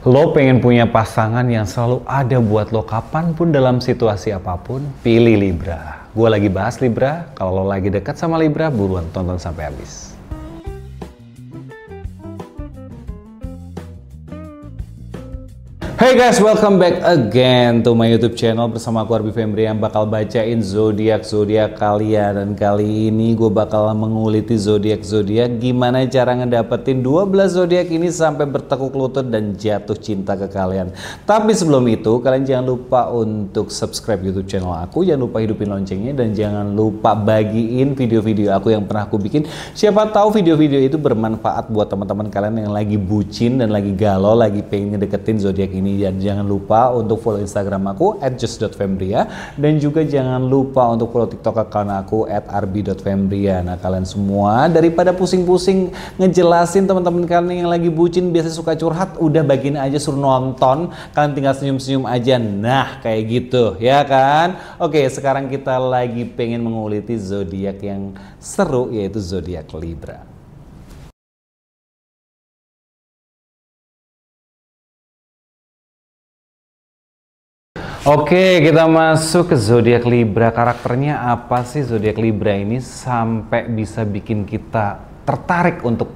Lo pengen punya pasangan yang selalu ada buat lo kapanpun dalam situasi apapun? Pilih Libra. Gue lagi bahas Libra, kalau lo lagi dekat sama Libra, buruan tonton sampai habis. Hey guys, welcome back again to my YouTube channel bersama aku Arby Fembri yang bakal bacain zodiak kalian. Dan kali ini gue bakal menguliti zodiak gimana cara ngedapetin 12 zodiak ini sampai bertekuk lutut dan jatuh cinta ke kalian. Tapi sebelum itu, kalian jangan lupa untuk subscribe YouTube channel aku, jangan lupa hidupin loncengnya, dan jangan lupa bagiin video-video aku yang pernah aku bikin. Siapa tahu video-video itu bermanfaat buat teman-teman kalian yang lagi bucin dan lagi galau, lagi pengen ngedeketin zodiak ini. Dan jangan lupa untuk follow Instagram aku @just.fembria, dan juga jangan lupa untuk follow TikTok account aku @arby.fembria. Nah, kalian semua daripada pusing-pusing ngejelasin teman-teman kalian yang lagi bucin biasa suka curhat, udah bagiin aja, suruh nonton, kalian tinggal senyum-senyum aja. Nah, kayak gitu ya kan. Oke, sekarang kita lagi pengen menguliti zodiak yang seru, yaitu zodiak Libra. Oke, kita masuk ke zodiak Libra. Karakternya apa sih zodiak Libra ini sampai bisa bikin kita tertarik untuk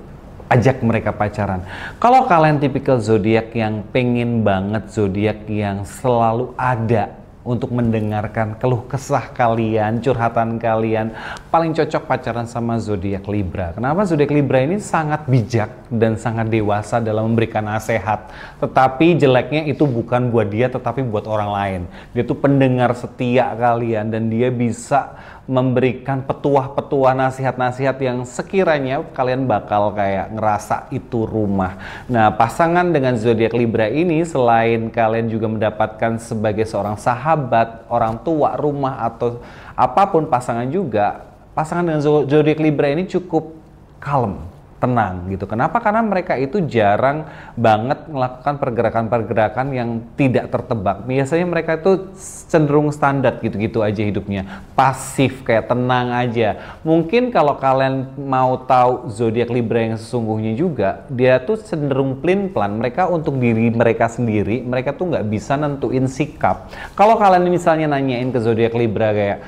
ajak mereka pacaran? Kalau kalian tipikal zodiak yang pengen banget, zodiak yang selalu ada untuk mendengarkan keluh kesah kalian, curhatan kalian, paling cocok pacaran sama zodiak Libra. Kenapa? Zodiak Libra ini sangat bijak dan sangat dewasa dalam memberikan nasihat. Tetapi jeleknya itu bukan buat dia, tetapi buat orang lain. Dia tuh pendengar setia kalian, dan dia bisa memberikan petuah-petuah, nasihat-nasihat yang sekiranya kalian bakal kayak ngerasa itu rumah. Nah, pasangan dengan zodiak Libra ini selain kalian juga mendapatkan sebagai seorang sahabat, orang tua, rumah, atau apapun pasangan juga, pasangan dengan zodiak Libra ini cukup kalem, tenang gitu. Kenapa? Karena mereka itu jarang banget melakukan pergerakan-pergerakan yang tidak tertebak. Biasanya mereka itu cenderung standar gitu-gitu aja hidupnya, pasif, kayak tenang aja. Mungkin kalau kalian mau tahu zodiak Libra yang sesungguhnya juga, dia tuh cenderung pelin-pelan. Mereka untuk diri mereka sendiri, mereka tuh nggak bisa nentuin sikap. Kalau kalian misalnya nanyain ke zodiak Libra kayak,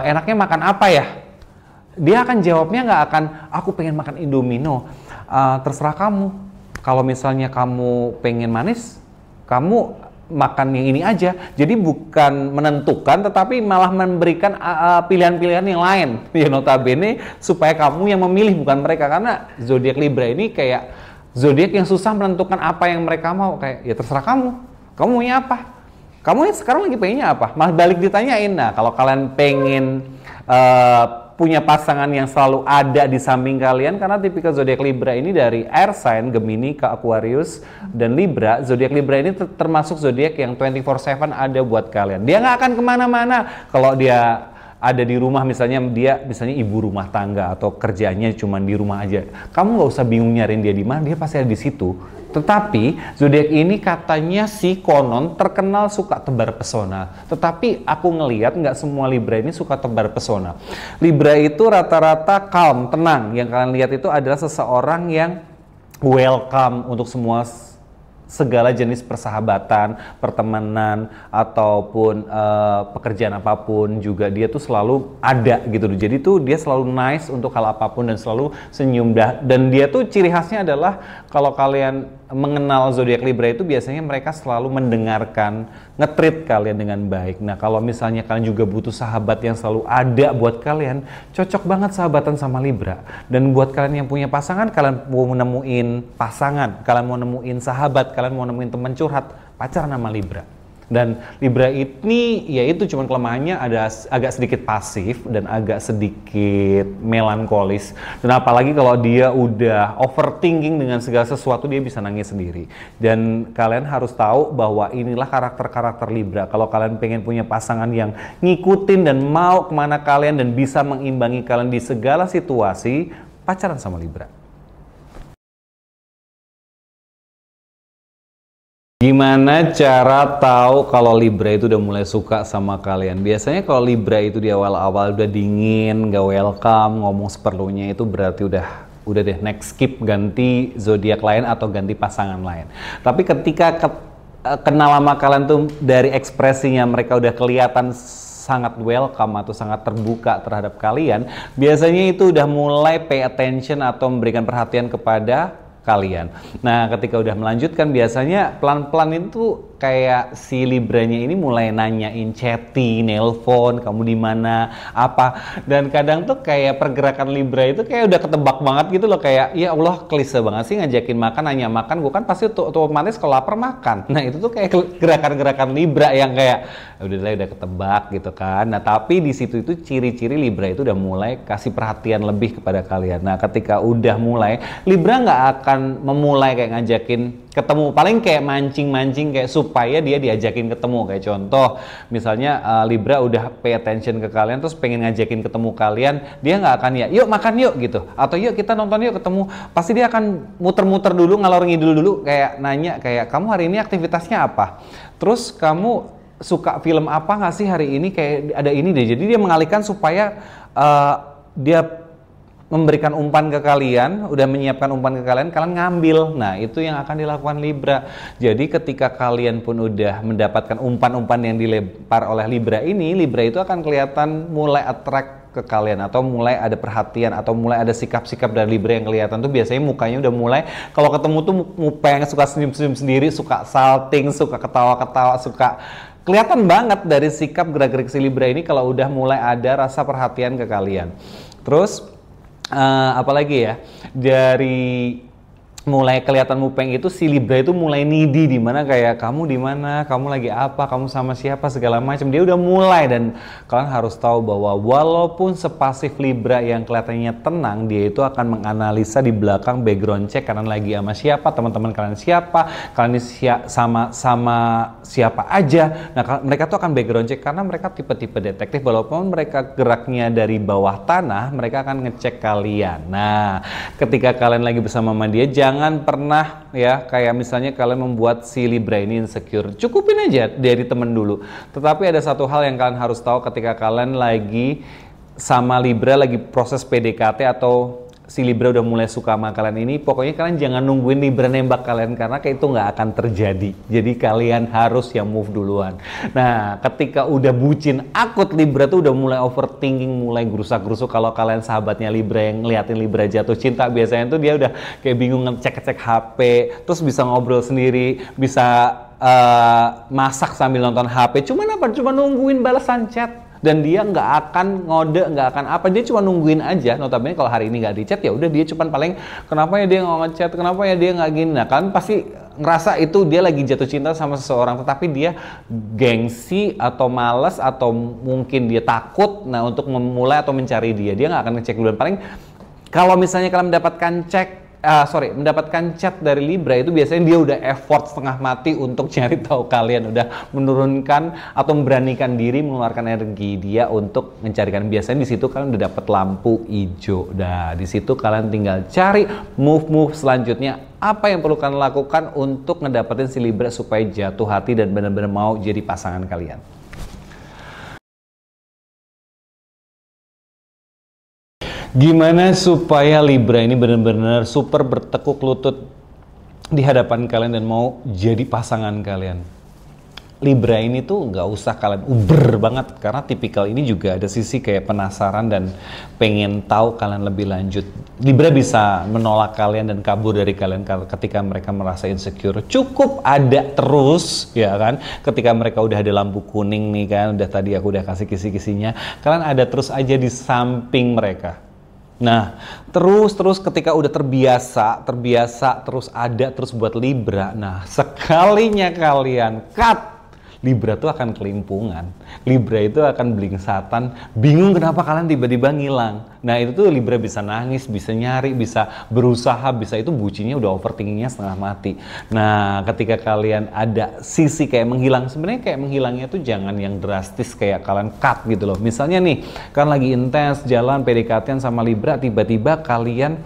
enaknya makan apa ya? Dia akan jawabnya nggak akan, aku pengen makan Indomie. Terserah kamu. Kalau misalnya kamu pengen manis, kamu makan yang ini aja. Jadi bukan menentukan, tetapi malah memberikan pilihan-pilihan yang lain. Ya, notabene supaya kamu yang memilih, bukan mereka. Karena zodiak Libra ini kayak zodiak yang susah menentukan apa yang mereka mau. Kayak, ya terserah kamu. Kamu maunya apa? Kamu sekarang lagi pengennya apa? Malah balik ditanyain. Nah, kalau kalian pengen punya pasangan yang selalu ada di samping kalian, karena tipikal zodiak Libra ini dari air sign Gemini ke Aquarius dan Libra. Zodiak Libra ini termasuk zodiak yang 24/7 ada buat kalian. Dia nggak akan kemana-mana. Kalau dia ada di rumah, misalnya dia ibu rumah tangga atau kerjanya cuma di rumah aja, kamu nggak usah bingung nyariin dia di mana, dia pasti ada di situ. Tetapi zodiak ini katanya si konon terkenal suka tebar pesona. Tetapi aku ngelihat nggak semua Libra ini suka tebar pesona. Libra itu rata-rata calm, tenang. Yang kalian lihat itu adalah seseorang yang welcome untuk segala jenis persahabatan, pertemanan, ataupun pekerjaan apapun juga dia tuh selalu ada gitu. Jadi tuh dia selalu nice untuk hal apapun dan selalu senyum. Dan dia tuh ciri khasnya adalah kalau kalian mengenal zodiak Libra itu biasanya mereka selalu mendengarkan, nge-treat kalian dengan baik. Nah, kalau misalnya kalian juga butuh sahabat yang selalu ada buat kalian, cocok banget sahabatan sama Libra. Dan buat kalian yang punya pasangan, kalian mau nemuin pasangan, kalian mau nemuin sahabat, kalian mau nemuin teman curhat, pacaran sama Libra. Dan Libra ini ya itu cuman kelemahannya ada agak sedikit pasif dan agak sedikit melankolis. Dan apalagi kalau dia udah overthinking dengan segala sesuatu, dia bisa nangis sendiri. Dan kalian harus tahu bahwa inilah karakter-karakter Libra. Kalau kalian pengen punya pasangan yang ngikutin dan mau kemana kalian dan bisa mengimbangi kalian di segala situasi, pacaran sama Libra. Gimana cara tahu kalau Libra itu udah mulai suka sama kalian? Biasanya kalau Libra itu di awal-awal udah dingin, gak welcome, ngomong seperlunya, itu berarti udah deh next skip, ganti zodiak lain atau ganti pasangan lain. Tapi ketika kenal sama kalian tuh dari ekspresinya mereka udah kelihatan sangat welcome atau sangat terbuka terhadap kalian, biasanya itu udah mulai pay attention atau memberikan perhatian kepada kalian. Nah, ketika udah melanjutkan biasanya pelan-pelan itu kayak si Libranya ini mulai nanyain, chatting, nelpon, kamu di mana, apa. Dan kadang tuh kayak pergerakan Libra itu kayak udah ketebak banget gitu loh, kayak ya Allah klise banget sih ngajakin makan, nanya makan, gue kan pasti otomatis kalau lapar makan. Nah, itu tuh kayak gerakan-gerakan Libra yang kayak udah ketebak gitu kan. Nah, tapi di situ itu ciri-ciri Libra itu udah mulai kasih perhatian lebih kepada kalian. Nah, ketika udah mulai, Libra nggak akan memulai kayak ngajakin ketemu, paling kayak mancing-mancing kayak supaya dia diajakin ketemu. Kayak contoh misalnya Libra udah pay attention ke kalian terus pengen ngajakin ketemu kalian, dia nggak akan ya yuk makan yuk gitu, atau yuk kita nonton yuk ketemu. Pasti dia akan muter-muter dulu, ngalor ngidul dulu, kayak nanya kayak kamu hari ini aktivitasnya apa, terus kamu suka film apa nggak sih hari ini, kayak ada ini deh. Jadi dia mengalihkan supaya dia memberikan umpan ke kalian, udah menyiapkan umpan ke kalian, kalian ngambil. Nah, itu yang akan dilakukan Libra. Jadi ketika kalian pun udah mendapatkan umpan-umpan yang dilempar oleh Libra ini, Libra itu akan kelihatan mulai attract ke kalian, atau mulai ada perhatian, atau mulai ada sikap-sikap dari Libra yang kelihatan tuh biasanya mukanya udah mulai, kalau ketemu tuh muka yang suka senyum-senyum sendiri, suka salting, suka ketawa-ketawa, suka kelihatan banget dari sikap gerak-gerik si Libra ini kalau udah mulai ada rasa perhatian ke kalian. Terus apalagi ya, dari mulai kelihatan mupeng itu si Libra itu mulai needy, di mana kayak kamu di mana, kamu lagi apa, kamu sama siapa, segala macam. Dia udah mulai, dan kalian harus tahu bahwa walaupun sepasif Libra yang kelihatannya tenang, dia itu akan menganalisa di belakang, background check kalian lagi sama siapa, teman-teman kalian siapa, kalian sama siapa aja. Nah, mereka tuh akan background check karena mereka tipe-tipe detektif. Walaupun mereka geraknya dari bawah tanah, mereka akan ngecek kalian. Nah, ketika kalian lagi bersama sama dia, jangan pernah ya kayak misalnya kalian membuat si Libra ini insecure. Cukupin aja dari temen dulu. Tetapi ada satu hal yang kalian harus tahu ketika kalian lagi sama Libra, lagi proses PDKT atau si Libra udah mulai suka sama kalian ini, pokoknya kalian jangan nungguin Libra nembak kalian, karena kayak itu nggak akan terjadi. Jadi kalian harus yang move duluan. Nah, ketika udah bucin akut, Libra tuh udah mulai overthinking, mulai gerusak-gerusuk. Kalau kalian sahabatnya Libra yang ngeliatin Libra jatuh cinta, biasanya tuh dia udah kayak bingung ngecek-ngecek HP, terus bisa ngobrol sendiri, bisa masak sambil nonton HP. Cuman apa? Cuma nungguin balasan chat. Dan dia nggak akan ngode, nggak akan apa, dia cuma nungguin aja. Notabene kalau hari ini nggak di chat, ya udah dia cuma paling kenapa ya dia nggak ngechat, kenapa ya dia nggak gini. Nah, kan pasti ngerasa itu dia lagi jatuh cinta sama seseorang, tetapi dia gengsi atau malas atau mungkin dia takut untuk memulai atau mencari dia nggak akan ngecek duluan. Paling kalau misalnya kalian mendapatkan chat dari Libra, itu biasanya dia udah effort setengah mati untuk cari tahu kalian, udah menurunkan atau memberanikan diri mengeluarkan energi dia untuk mencarikan. Biasanya di situ kalian udah dapat lampu hijau. Nah, di situ kalian tinggal cari move selanjutnya, apa yang perlu kalian lakukan untuk ngedapetin si Libra supaya jatuh hati dan benar-benar mau jadi pasangan kalian. Gimana supaya Libra ini benar-benar super bertekuk lutut di hadapan kalian dan mau jadi pasangan kalian? Libra ini tuh nggak usah kalian uber banget, karena tipikal ini juga ada sisi kayak penasaran dan pengen tahu kalian lebih lanjut. Libra bisa menolak kalian dan kabur dari kalian ketika mereka merasa insecure. Cukup ada terus, ya kan? Ketika mereka udah ada lampu kuning nih kan, udah tadi aku udah kasih kisi-kisinya, kalian ada terus aja di samping mereka. Nah, terus ketika udah terbiasa terus ada terus buat Libra. Nah, sekalinya kalian cut, Libra tuh akan kelimpungan. Libra itu akan blingsatan, bingung kenapa kalian tiba-tiba ngilang. Nah, itu tuh Libra bisa nangis, bisa nyari, bisa berusaha, bisa itu bucinnya udah overthinkingnya setengah mati. Nah, ketika kalian ada sisi kayak menghilang, sebenarnya kayak menghilangnya tuh jangan yang drastis kayak kalian cut gitu loh. Misalnya nih, kan lagi intens jalan PDKT-an sama Libra, tiba-tiba kalian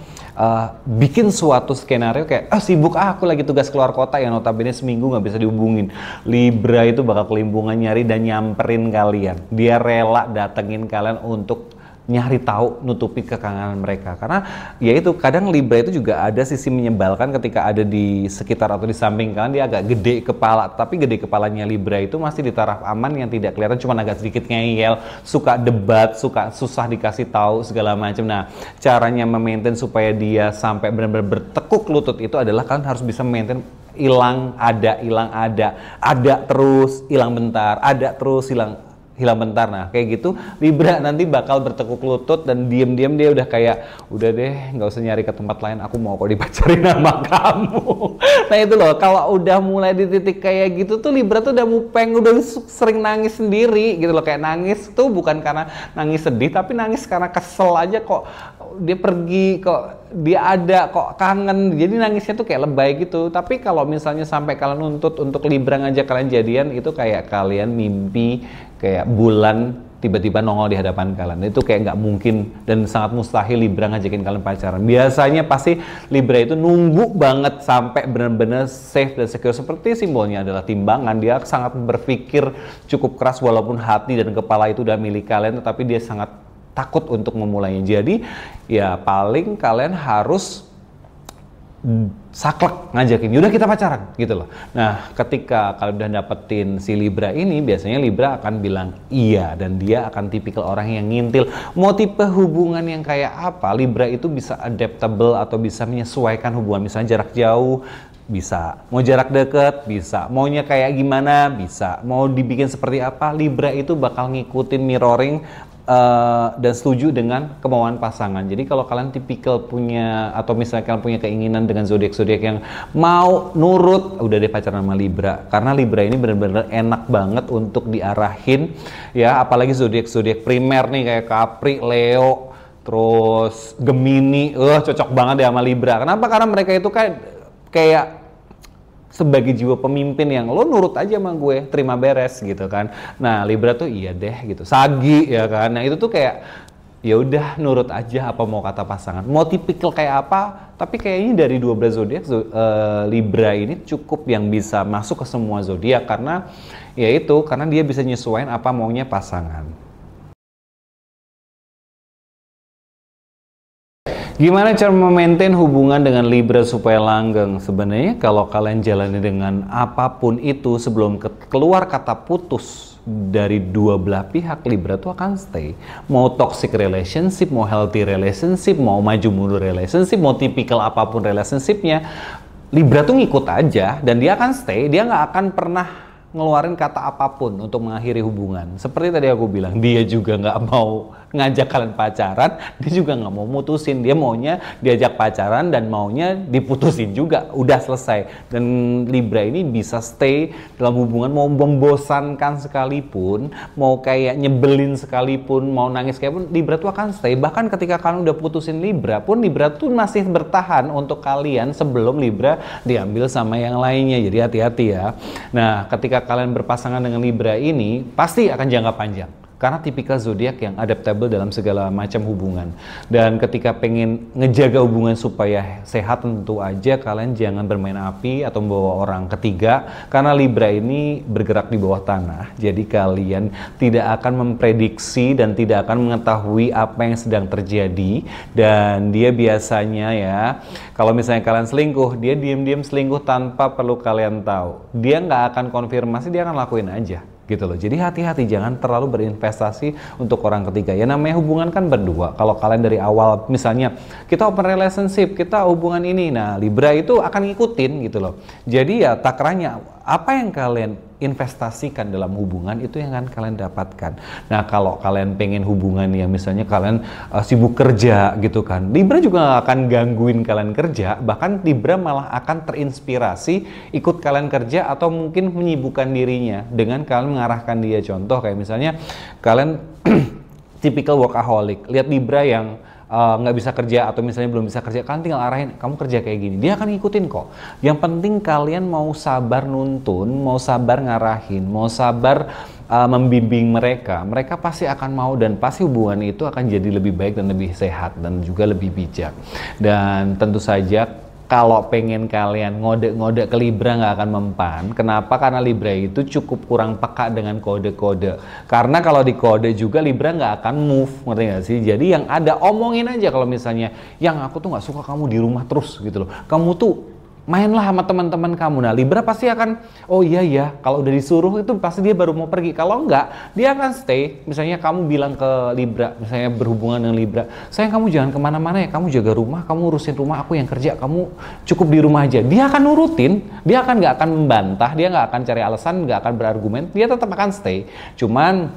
bikin suatu skenario kayak sibuk aku lagi tugas keluar kota yang notabene seminggu nggak bisa dihubungin. Libra itu bakal kelimpungan nyari dan nyamperin kalian. Dia rela datengin kalian untuk nyari tahu, nutupi kekangenan mereka. Karena ya itu kadang Libra itu juga ada sisi menyebalkan ketika ada di sekitar atau di samping kalian, dia agak gede kepala, tapi gede kepalanya Libra itu masih di taraf aman yang tidak kelihatan, cuma agak sedikit ngeyel, suka debat, suka susah dikasih tahu segala macam. Nah, caranya memaintain supaya dia sampai benar-benar bertekuk lutut itu adalah kalian harus bisa maintain hilang ada terus hilang bentar, ada terus hilang bentar. Nah kayak gitu Libra nanti bakal bertekuk lutut dan diem-diem dia udah kayak udah deh nggak usah nyari ke tempat lain, aku mau kok dipacarin sama kamu. Nah itu loh, kalau udah mulai di titik kayak gitu tuh Libra tuh udah mupeng, udah sering nangis sendiri gitu loh. Kayak nangis tuh bukan karena nangis sedih, tapi nangis karena kesel aja, kok dia pergi, kok dia ada, kok kangen. Jadi nangisnya tuh kayak lebay gitu. Tapi kalau misalnya sampai kalian nuntut untuk Libra ngajak kalian jadian, itu kayak kalian mimpi kayak bulan tiba-tiba nongol di hadapan kalian. Itu kayak nggak mungkin dan sangat mustahil Libra ngajakin kalian pacaran. Biasanya pasti Libra itu nunggu banget sampai benar-benar safe dan secure. Seperti simbolnya adalah timbangan, dia sangat berpikir cukup keras walaupun hati dan kepala itu udah milik kalian, tetapi dia sangat takut untuk memulainya. Jadi ya paling kalian harus saklek ngajakin, yaudah kita pacaran gitu loh. Nah ketika kalian udah dapetin si Libra ini, biasanya Libra akan bilang iya, dan dia akan tipikal orang yang ngintil mau tipe hubungan yang kayak apa. Libra itu bisa adaptable atau bisa menyesuaikan hubungan, misalnya jarak jauh bisa, mau jarak deket bisa, maunya kayak gimana bisa, mau dibikin seperti apa, Libra itu bakal ngikutin mirroring dan setuju dengan kemauan pasangan. Jadi kalau kalian tipikal punya, atau misalnya kalian punya keinginan dengan zodiak-zodiak yang mau nurut, udah deh pacaran sama Libra. Karena Libra ini benar-benar enak banget untuk diarahin ya, apalagi zodiak-zodiak primer nih kayak Capri, Leo, terus Gemini, cocok banget deh sama Libra. Kenapa? Karena mereka itu kayak sebagai jiwa pemimpin yang lo nurut aja sama gue, terima beres gitu kan. Nah Libra tuh iya deh gitu, Sagi ya kan. Nah itu tuh kayak ya udah nurut aja apa mau kata pasangan, mau tipikal kayak apa. Tapi kayaknya dari 12 zodiak Libra ini cukup yang bisa masuk ke semua zodiak, karena ya itu, karena dia bisa nyesuaiin apa maunya pasangan. Gimana cara memaintain hubungan dengan Libra supaya langgeng? Sebenarnya kalau kalian jalani dengan apapun itu, sebelum keluar kata putus dari dua belah pihak, Libra tuh akan stay. Mau toxic relationship, mau healthy relationship, mau maju mundur relationship, mau tipikal apapun relationshipnya, Libra tuh ngikut aja dan dia akan stay. Dia nggak akan pernah ngeluarin kata apapun untuk mengakhiri hubungan. Seperti tadi aku bilang, dia juga nggak mau ngajak kalian pacaran, dia juga nggak mau mutusin. Dia maunya diajak pacaran dan maunya diputusin juga, udah selesai. Dan Libra ini bisa stay dalam hubungan, mau membosankan sekalipun, mau kayak nyebelin sekalipun, mau nangis kayak pun, Libra tuh akan stay. Bahkan ketika kalian udah putusin Libra pun, Libra tuh masih bertahan untuk kalian sebelum Libra diambil sama yang lainnya. Jadi hati-hati ya. Nah ketika kalian berpasangan dengan Libra ini pasti akan jangka panjang, karena tipikal zodiak yang adaptable dalam segala macam hubungan. Dan ketika pengen ngejaga hubungan supaya sehat, tentu aja kalian jangan bermain api atau membawa orang ketiga, karena Libra ini bergerak di bawah tanah. Jadi kalian tidak akan memprediksi dan tidak akan mengetahui apa yang sedang terjadi. Dan dia biasanya ya, kalau misalnya kalian selingkuh, dia diam-diam selingkuh tanpa perlu kalian tahu. Dia nggak akan konfirmasi, dia akan lakuin aja gitu loh. Jadi hati-hati, jangan terlalu berinvestasi untuk orang ketiga. Ya namanya hubungan kan berdua. Kalau kalian dari awal misalnya kita open relationship, kita hubungan ini, nah Libra itu akan ngikutin gitu loh. Jadi ya takranya apa yang kalian investasikan dalam hubungan itu yang akan kalian dapatkan. Nah kalau kalian pengen hubungan yang misalnya kalian sibuk kerja gitu kan, Libra juga gak akan gangguin kalian kerja, bahkan Libra malah akan terinspirasi ikut kalian kerja atau mungkin menyibukkan dirinya dengan kalian mengarahkan dia. Contoh kayak misalnya kalian tipikal workaholic, lihat Libra yang nggak bisa kerja atau misalnya belum bisa kerja, kalian tinggal arahin, kamu kerja kayak gini, dia akan ngikutin kok. Yang penting kalian mau sabar nuntun, mau sabar ngarahin, mau sabar membimbing mereka, mereka pasti akan mau dan pasti hubungan itu akan jadi lebih baik dan lebih sehat dan juga lebih bijak. Dan tentu saja kalau pengen kalian ngode-ngode ke Libra nggak akan mempan. Kenapa? Karena Libra itu cukup kurang peka dengan kode-kode. Karena kalau di kode juga Libra nggak akan move, ngerti nggak sih? Jadi yang ada omongin aja kalau misalnya, yang aku tuh nggak suka kamu di rumah terus gitu loh. Kamu tuh mainlah sama teman-teman kamu. Nah, Libra pasti akan, oh iya ya, kalau udah disuruh itu pasti dia baru mau pergi. Kalau enggak, dia akan stay. Misalnya kamu bilang ke Libra, misalnya berhubungan dengan Libra, sayang kamu jangan kemana-mana ya, kamu jaga rumah, kamu urusin rumah, aku yang kerja, kamu cukup di rumah aja. Dia akan nurutin, dia akan nggak akan membantah, dia nggak akan cari alasan, nggak akan berargumen, dia tetap akan stay. Cuman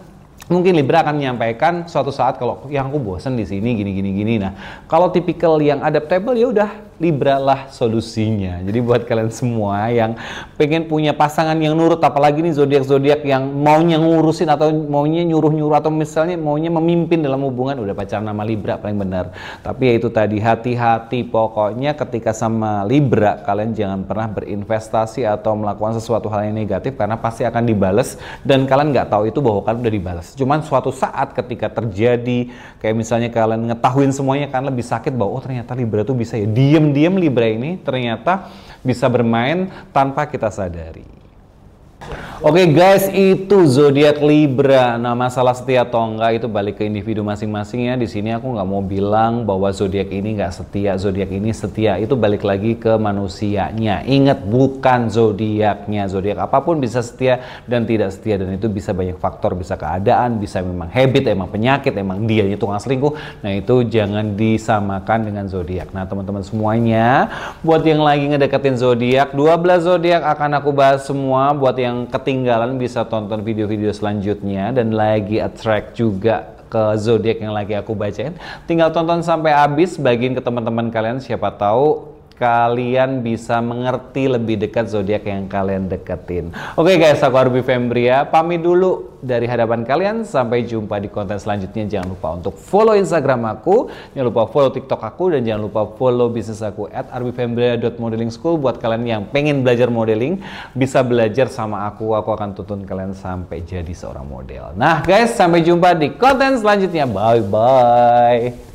mungkin Libra akan menyampaikan suatu saat kalau yang aku bosen di sini gini. Nah, kalau tipikal yang adaptable ya udah Libra lah solusinya. Jadi buat kalian semua yang pengen punya pasangan yang nurut, apalagi nih zodiak-zodiak yang maunya ngurusin atau maunya nyuruh-nyuruh atau misalnya maunya memimpin dalam hubungan, udah pacaran sama Libra paling benar. Tapi ya itu tadi, hati-hati pokoknya ketika sama Libra, kalian jangan pernah berinvestasi atau melakukan sesuatu hal yang negatif karena pasti akan dibales dan kalian nggak tahu itu bahwa kalian udah dibales. Cuman suatu saat ketika terjadi kayak misalnya kalian ngetahuin semuanya, kan lebih sakit bahwa oh ternyata Libra tuh bisa ya diam Libra ini ternyata bisa bermain tanpa kita sadari. Oke guys, itu zodiak Libra. Nah, masalah setia atau enggak itu balik ke individu masing-masing ya. Di sini aku nggak mau bilang bahwa zodiak ini nggak setia, zodiak ini setia. Itu balik lagi ke manusianya. Ingat, bukan zodiaknya. Zodiak apapun bisa setia dan tidak setia, dan itu bisa banyak faktor, bisa keadaan, bisa memang habit, emang penyakit, emang dia tukang selingkuh. Nah, itu jangan disamakan dengan zodiak. Nah, teman-teman semuanya, buat yang lagi ngedeketin zodiak, 12 zodiak akan aku bahas semua. Buat yang ketinggalan bisa tonton video-video selanjutnya, dan lagi attract juga ke zodiak yang lagi aku bacain, tinggal tonton sampai habis, bagiin ke teman-teman kalian, siapa tahu kalian bisa mengerti lebih dekat zodiak yang kalian deketin. Oke guys, aku Arby Fembria pamit dulu dari hadapan kalian. Sampai jumpa di konten selanjutnya. Jangan lupa untuk follow Instagram aku, jangan lupa follow TikTok aku, dan jangan lupa follow bisnis aku @arbifembria.modelingschool. Buat kalian yang pengen belajar modeling, bisa belajar sama aku akan tuntun kalian sampai jadi seorang model. Nah guys, sampai jumpa di konten selanjutnya. Bye bye.